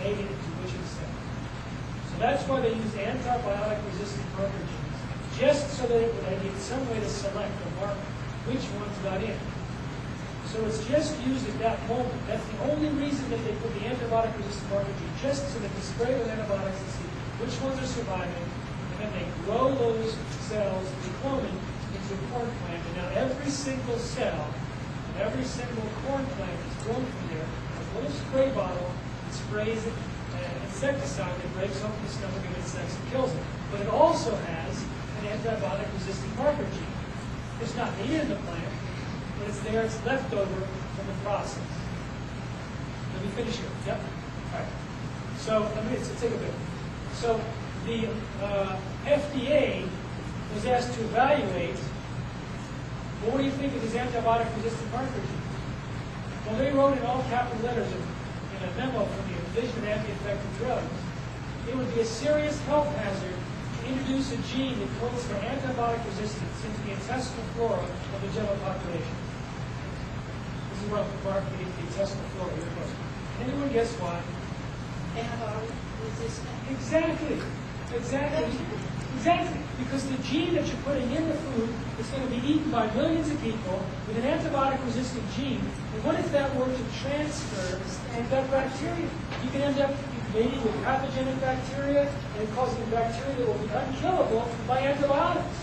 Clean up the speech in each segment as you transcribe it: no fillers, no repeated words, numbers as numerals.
made it into which cell. So that's why they used antibiotic-resistant marker genes, just so that it would have some way to select or mark which ones got in. So it's just used at that moment. That's the only reason that they put the antibiotic-resistant marker gene, just so that they spray with antibiotics to see which ones are surviving, and then they grow those cells, they clone it into a corn plant, and now every single cell, every single corn plant is grown from there, a little spray bottle that sprays an insecticide that breaks open the stomach of insects and kills it. But it also has an antibiotic-resistant marker gene. It's not needed in the plant, but it's there, it's left over from the process. Let me finish here. Yep. All right. So let's take a bit. So the FDA was asked to evaluate, well, what do you think of these antibiotic-resistant marker genes? Well, they wrote in all capital letters in a memo from the Division of Anti-Infective Drugs, it would be a serious health hazard to introduce a gene that codes for antibiotic resistance into the intestinal flora of the general population. This is what Mark means, the intestinal flora. Anyone guess why? Antibiotic resistant. Exactly. Because the gene that you're putting in the food is going to be eaten by millions of people with an antibiotic-resistant gene. And what if that were to transfer to that bacteria? You can end up mating with pathogenic bacteria and causing bacteria that will be unkillable by antibiotics.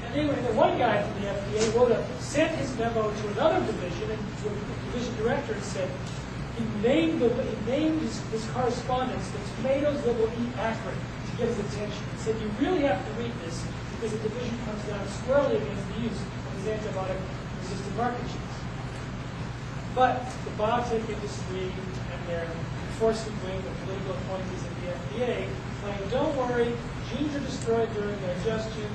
And anyway, the one guy from the FDA sent his memo to another division and to a division director and said, he named his correspondence, the tomatoes that will eat acrid, to get his attention. He said, you really have to read this because the division comes down squarely against the use of these antibiotic-resistant marker genes. But the biotech industry and their enforcement wing, the political appointees at the FDA, claim, don't worry, genes are destroyed during digestion,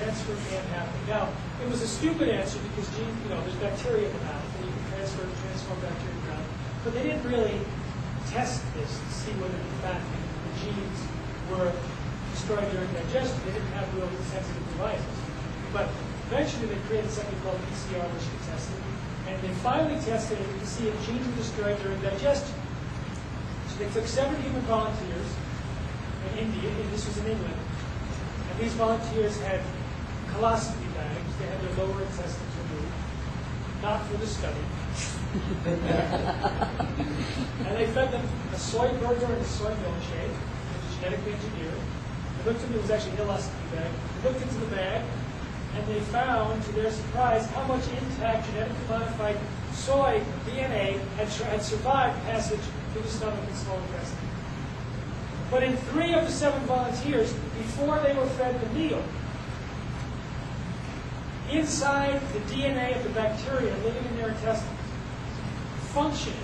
transfer can't happen. Now, it was a stupid answer because genes, there's bacteria in the mouth, and you can transform bacteria in the mouth. But they didn't really test this to see whether, in fact, the genes were destroyed during digestion. They didn't have real sensitive devices. But eventually they created something called PCR, which could test it. And they finally tested it to see if genes were destroyed during digestion. So they took 7 human volunteers in India, and this was in England. And these volunteers had colostomy bags. They had their lower intestines removed, not for the study. And they fed them a soy burger and a soy milkshake, which is genetically engineered. They looked into it was actually an ileostomy bag. They looked into the bag, and they found, to their surprise, how much intact genetically modified soy DNA had survived passage through the stomach and small intestine. But in 3 of the 7 volunteers, before they were fed the meal, inside the DNA of the bacteria living in their intestines, functioning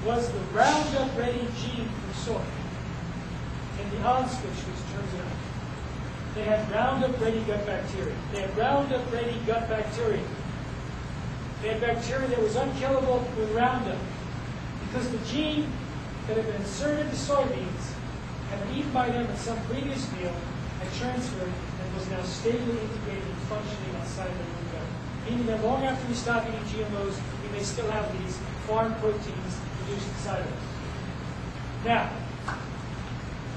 was the Roundup Ready gene from soy, and the on switch which turns it on. They had Roundup Ready gut bacteria. They had Roundup Ready gut bacteria. They had bacteria that was unkillable with Roundup because the gene that had been inserted into soybeans had been eaten by them in some previous meal, had transferred, and was now stably integrated and functioning outside the root gut. Meaning that long after we stop eating GMOs, we may still have these foreign proteins produced inside of us. Now,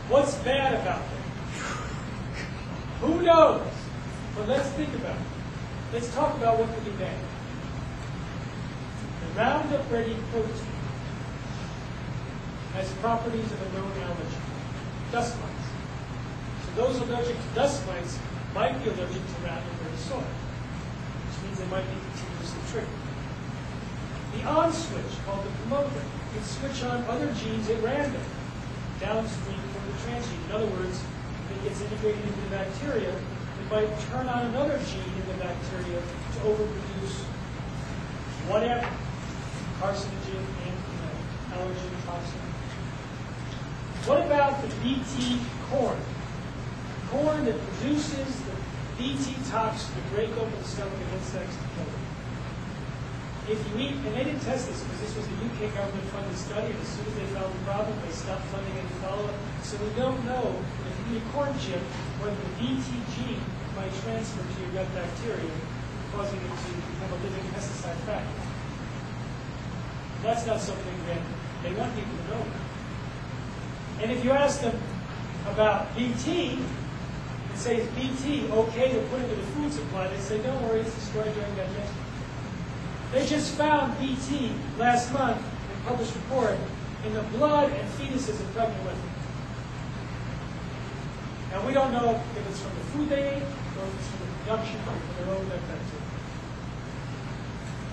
what's bad about them? Who knows? But let's think about it. Let's talk about what could be bad. The Roundup Ready protein has properties of a known allergen, dust mites. So those allergic to dust mites might be allergic to Roundup Ready soy, which means they might be continuously triggered. The on switch, called the promoter, can switch on other genes at random, downstream from the transgene. In other words, if it gets integrated into the bacteria, it might turn on another gene in the bacteria to overproduce whatever, carcinogen, allergen, toxin. What about the BT corn? Corn that produces the BT toxin to break open the stomach of insects to kill them. If you eat, and they didn't test this because this was a UK government-funded study, and as soon as they found the problem, they stopped funding any follow-up. So we don't know if you eat a corn chip whether the BT gene might transfer to your gut bacteria, causing it to become a living pesticide factory. That's not something that they want people to know about. And if you ask them about BT, and say, is BT okay to put into the food supply, they say, don't worry, it's destroyed during digestion. They just found BT last month in a published report in the blood and fetuses of pregnant women. Now, we don't know if it's from the food they ate or if it's from the production of their own bacteria.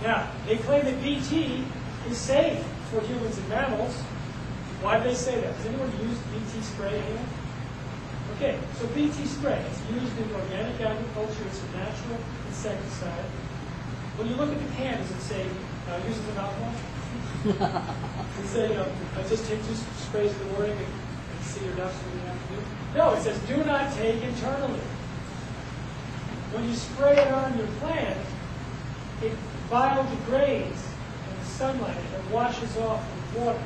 Now, they claim that BT is safe for humans and mammals. Why do they say that? Has anyone used BT spray here? Okay, so BT spray, it's used in organic agriculture. It's a natural insecticide. When you look at the can, does it say, use it for mouthwash? Does it say, I just take 2 sprays in the morning and see your ducks what you have to do? No, it says, do not take internally. When you spray it on your plant, it biodegrades in the sunlight and washes off with water.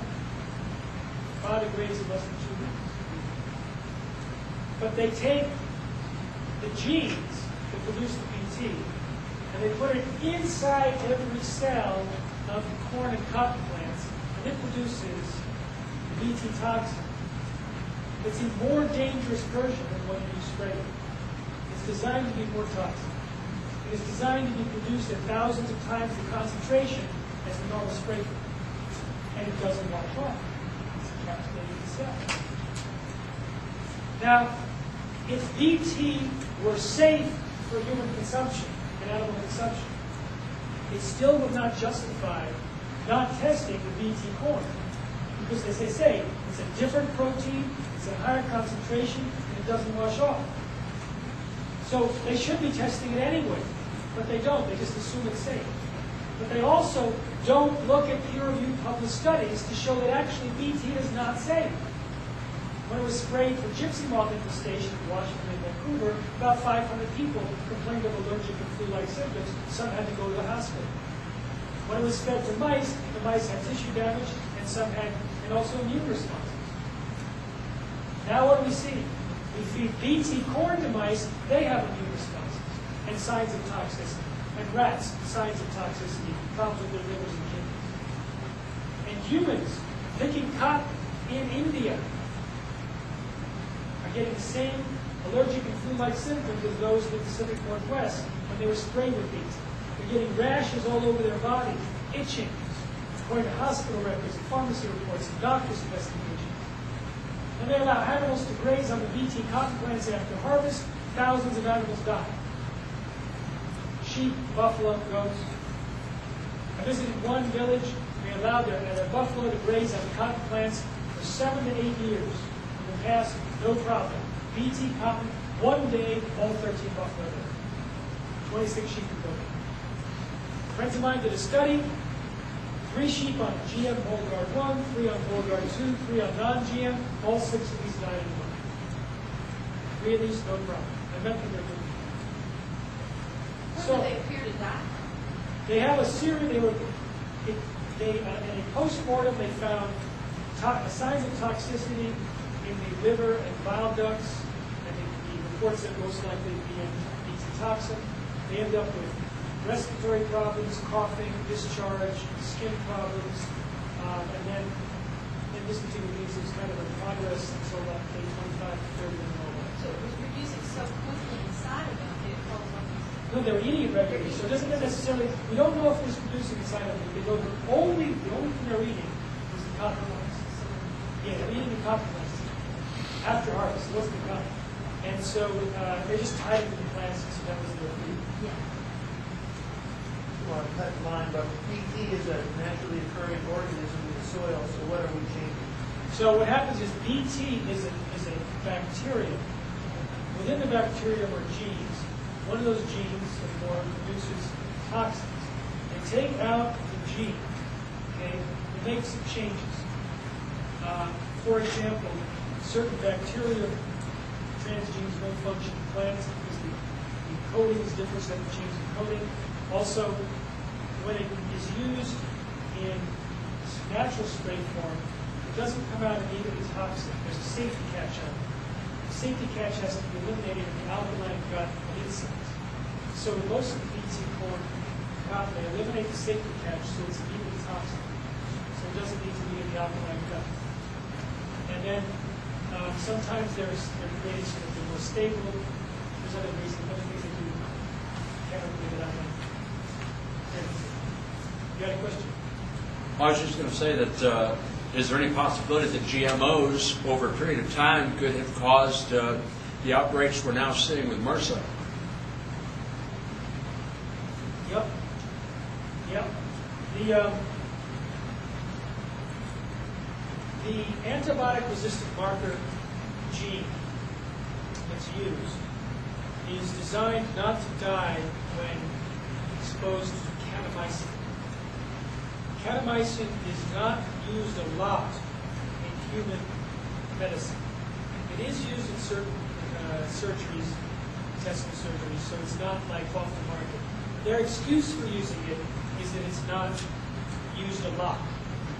Biodegrades in less than 2 weeks. But they take the genes that produce the BT and they put it inside every cell of the corn and cotton plants, and it produces BT toxin. It's a more dangerous version than what you spray. It's designed to be more toxic. It is designed to be produced at thousands of times the concentration as the normal spray. And it doesn't wash off. It's encapsulated in the cell. Now, if BT were safe for human consumption and animal consumption, it still would not justify not testing the BT corn. Because as they say, it's a different protein, it's a higher concentration, and it doesn't wash off. So they should be testing it anyway, but they don't. They just assume it's safe. But they also don't look at peer-reviewed published studies to show that actually BT is not safe. When it was sprayed for gypsy moth infestation in Washington and Vancouver, about 500 people complained of allergic and flu-like symptoms. Some had to go to the hospital. When it was fed to mice, the mice had tissue damage, and some had, and also immune responses. Now what do we see? We feed BT corn to mice, they have immune responses and signs of toxicity. And rats, signs of toxicity, problems with their livers and kidneys. And humans, picking cotton in India, are getting the same allergic and flu-like symptoms as those in the Pacific Northwest when they were sprayed with BT. They're getting rashes all over their body, itching, according to hospital records and pharmacy reports and doctors' investigations. And they allow animals to graze on the BT cotton plants after harvest. Thousands of animals die. Sheep, buffalo, goats. I visited one village. They allowed their buffalo to graze on the cotton plants for 7 to 8 years. In the past, no problem. BT cotton, one day, all 13 buffalo died. 26 sheep and goats. Friends of mine did a study. 3 sheep on GM Bollgard 1, 3 on Bollgard 2, 3 on non-GM. All 6 of these died in 1. 3 of these, no problem. I met them, they're doing it. When do they appear to die? They have a series, in a post-mortem, they found signs of toxicity in the liver and bile ducts, and the reports that most likely be BT toxin. They end up with respiratory problems, coughing, discharge, skin problems, and then in this particular case it was kind of in progress until about day 25 to 30 and all that. So it was reducing so quickly inside of them that it caused all these. No, they were eating it regularly, so it doesn't necessarily, we don't know if it was producing inside of them. The only thing they're eating was the cotton plants. Yeah, they're eating the cotton plants after harvest. It wasn't the cotton. And so they just tied it to the plants, so that was their food. Yeah. Well, cut the line, but BT is a naturally occurring organism in the soil, so what are we changing? So what happens is BT is a bacteria. Within the bacterium are genes. One of those genes produces toxins. They take out the gene, okay, and make some changes. For example, certain bacteria transgenes don't function in plants because the coding is different, so they have to change the coding. Also, when it is used in natural spray form, it doesn't come out immediately toxic. There's a safety catch on it. The safety catch has to be eliminated in the alkaline gut of insects. So in most of the BT corn cotton, they eliminate the safety catch so it's immediately toxic. So it doesn't need to be in the alkaline gut. And then Sometimes they're created so that they're more stable. There's other reasons, other things that do chemically that I don't. You got a question? I was just going to say that is there any possibility that GMOs over a period of time could have caused the outbreaks we're now seeing with MRSA? Yep. The antibiotic-resistant marker gene that's used is designed not to die when exposed to kanamycin. Kanamycin is not used a lot in human medicine. It is used in certain surgeries, intestinal surgeries, so it's not like off the market. Their excuse for using it is that it's not used a lot,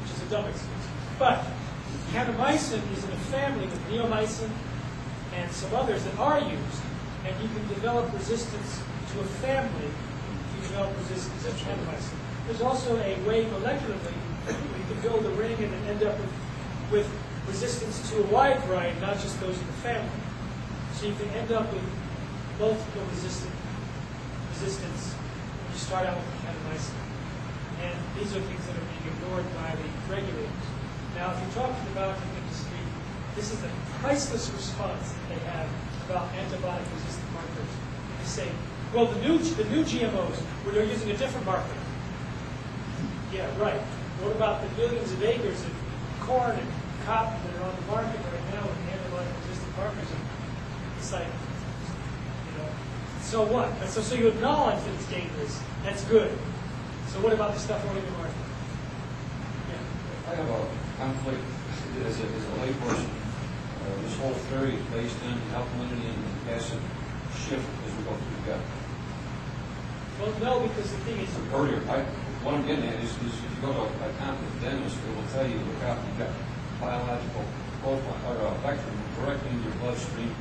which is a dumb excuse. But kanamycin is in a family with neomycin and some others that are used, and you can develop resistance to a family if you develop resistance to kanamycin. There's also a way molecularly we can build a ring and end up with resistance to a wide variety, not just those in the family. So you can end up with multiple resistance when you start out with kanamycin. And these are things that are being ignored by the regulators. Now, if you talk to the biotech industry, this is a priceless response that they have about antibiotic-resistant markers. They say, well, the new GMOs, where they're using a different marker. Yeah, right. What about the billions of acres of corn and cotton that are on the market right now with antibiotic-resistant markers? It's like, so what? And so you acknowledge that it's dangerous. That's good. So what about the stuff already in the market? Yeah. I have a conflict as a layperson. This whole theory is based on alkalinity and acid shift as we go through the gut. Well, no, because the thing is... Earlier, what I'm getting at is if you go to a competent dentist, it will tell you, look out, you've got biological profile or bacteria directly in your bloodstream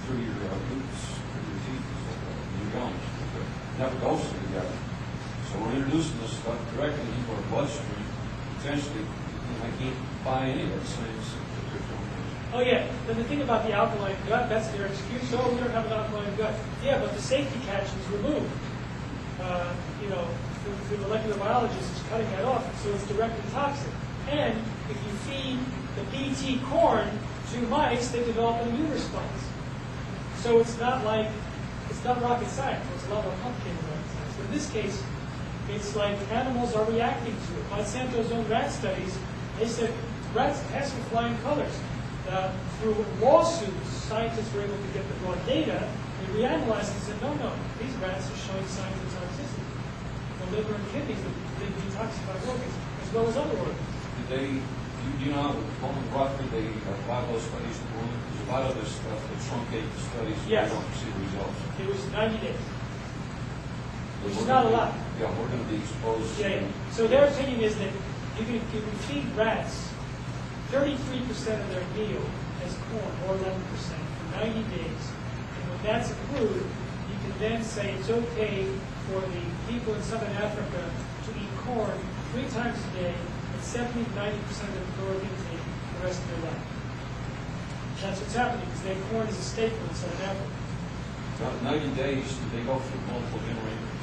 through your roots, through your teeth, your gums. It never goes through the gut. So we're introducing this stuff directly into our bloodstream. Potentially, I can't buy any of that science that they're doing. Oh, yeah. Then the thing about the alkaline gut, that's their excuse. Oh, we don't have an alkaline gut. Yeah, but the safety catch is removed. The molecular biologist is cutting that off, so it's directly toxic. And if you feed the BT corn to mice, they develop an immune response. So it's not rocket science. It's a lot more complicated than rocket science. But in this case, it's like animals are reacting to it. Monsanto's own rat studies, they said rats pass with flying colors. Through lawsuits, scientists were able to get the raw data. They reanalyzed and said, no, these rats are showing signs of toxicity. The liver and kidneys, they detoxify organs, as well as other organs. Do you know how roughly they apply those studies to women? There's a lot of this stuff that truncate the studies, Yes. you don't see the results. It was 90 days, which is not a lot. Yeah, we're going to be exposed. Yeah. So their opinion is that you can feed rats 33% of their meal as corn, or 11%, for 90 days. And when that's approved, you can then say it's okay for the people in Southern Africa to eat corn 3 times a day at 70 to 90% of their caloric intake for the rest of their life. That's what's happening, because their corn is a staple in Southern Africa. Now, 90 days, do they go through multiple generations?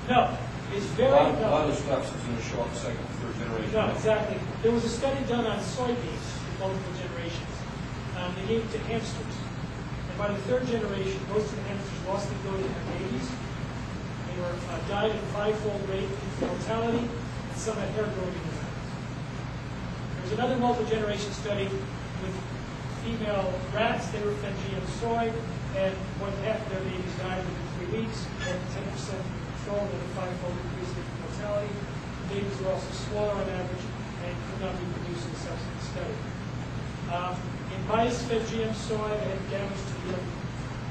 No, it's very A lot of stuff is going to show up the second, third generation. No, exactly. There was a study done on soybeans with multiple generations. They gave it to hamsters. And by the 3rd generation, most of the hamsters lost the ability to have babies. They were died at a 5-fold rate of mortality, and some had hair growing in their mouths. There was another multi-generation study with female rats. They were fed GM soy, and more than half of their babies died within 3 weeks, or 10% control, and a 5-fold increase in mortality. The babies were also smaller on average and could not reproduce in the subsequent study. In mice fed GM soy, they had damage to the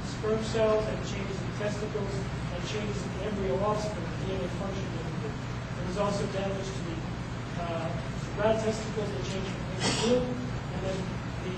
sperm cells and changes in testicles and changes in the embryo offspring, the DNA function. There was also damage to the rat testicles that changed from pink to blue, and then the